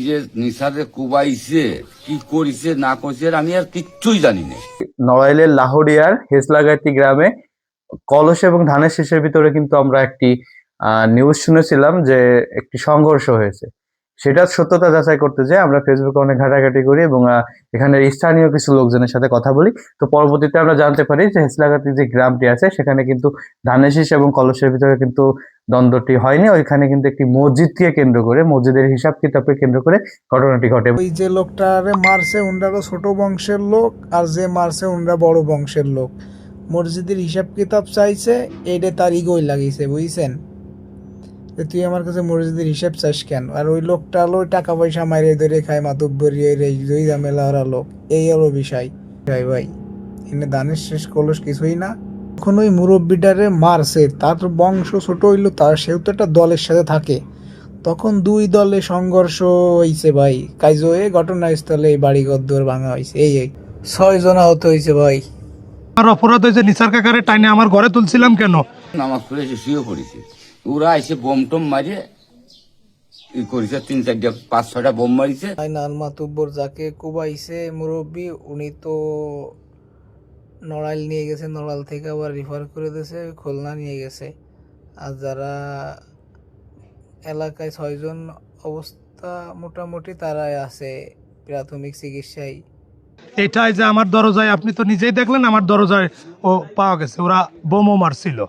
যে নিসারে কুবাইছে কি করিছে না করিছে আমি আর কিচ্ছুই জানি না। নড়াইলের লাহোরিয়ার হেসলাগাতি গ্রামে কলস এবং ধানের শীষের ভিতরে কিন্তু আমরা একটি নিউজ শুনেছিলাম যে একটি সংঘর্ষ হয়েছে। সেটা সত্যতা যাচাই করতে যেয়ে আমরা ফেসবুকে অনেক ঘাটাঘাটি করি এবং এখানের স্থানীয় কিছু লোকজনের সাথে কথা বলি। তো পরবর্তীতে আমরা জানতে পারি যে হেসলাগাতি যে গ্রামটি আছে সেখানে কিন্তু ধানের শীষ এবং কলসের ভিতরে কিন্তু দ্বন্দ্বটি হয়নি। ওইখানে কিন্তু একটি মসজিদকে কেন্দ্র করে, মসজিদের হিসাব কিতাবকে কেন্দ্র করে ঘটনাটি ঘটে। ওই যে লোকটারে মারছে উনরাও ছোট বংশের লোক, আর যে মারছে উনরা বড় বংশের লোক। মসজিদের হিসাব কিতাব চাইছে, এইটা তার ইগোই লাগিয়েছে, বুঝছেন? তুই আমার কাছে মসজিদের হিসাব চাইস কেন? আর ওই লোকটা হলো টাকা পয়সা মারিয়ে ধরে খায়, মাতুব্বরি দুই ঝামেলা ওরা লোক। এই হলো বিষয় ভাই ভাই। এনে দানের শেষ কলস কিছুই না। এখন ওই মুরব্বিটারে মারছে, তার বংশ ছোট হইলো, তার সেও তো একটা দলের সাথে থাকে। তখন দুই দলে সংঘর্ষ হয়েছে ভাই, কাইজ হয়ে ঘটনাস্থলে এই বাড়ি ঘর ভাঙা হয়েছে। এই 6 জন আহত হয়েছে ভাই। আমার অপরাধ হয়েছে নিসার কাকারে টাইনে আমার ঘরে তুলছিলাম কেন? নামাজ পড়ে এসে শুয়ে পড়েছে, ওরা এসে বোম টোম মারিয়ে ই করেছে, 3-4টা 5-6টা বোম মারিছে। আইনাল মাতুব্বর যাকে কুবাইছে মুরব্বী, উনি তো নড়াইল নিয়ে গেছে, নড়াইল থেকে আবার রিফার করে দিয়েছে, খুলনা নিয়ে গেছে। আর যারা এলাকায় 6 জন অবস্থা মোটামুটি তারাই আছে প্রাথমিক চিকিৎসায়। এটাই যে আমার দরজায়, আপনি তো নিজেই দেখলেন আমার দরজায় ও পাওয়া গেছে, ওরা বোমও মারছিল।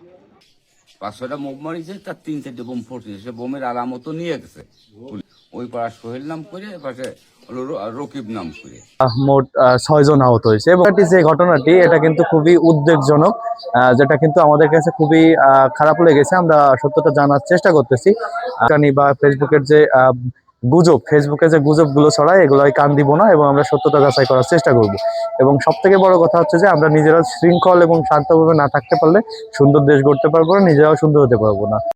5-6টা বোম মারিছে, তার 3-4টে বোম পড়ছে, সে বোমের আলামতও নিয়ে গেছে। ওই পাড়া সোহেল নাম করে, পাশে রকিব নাম করে মোট 6 জন আহত হয়েছে। এবং যে ঘটনাটি এটা কিন্তু খুবই উদ্বেগজনক, যেটা কিন্তু আমাদের কাছে খুবই খারাপ লেগেছে। আমরা সত্যতা জানার চেষ্টা করতেছি। বা ফেসবুকের যে ফেসবুকে যে গুজবগুলো ছড়ায় এগুলো কান দিব না এবং আমরা সত্যতা যাচাই করার চেষ্টা করব। এবং সব থেকে বড় কথা হচ্ছে যে আমরা নিজেরা শৃঙ্খল এবং শান্তভাবে না থাকতে পারলে সুন্দর দেশ গড়তে পারবো না, নিজেরাও সুন্দর হতে পারবো না।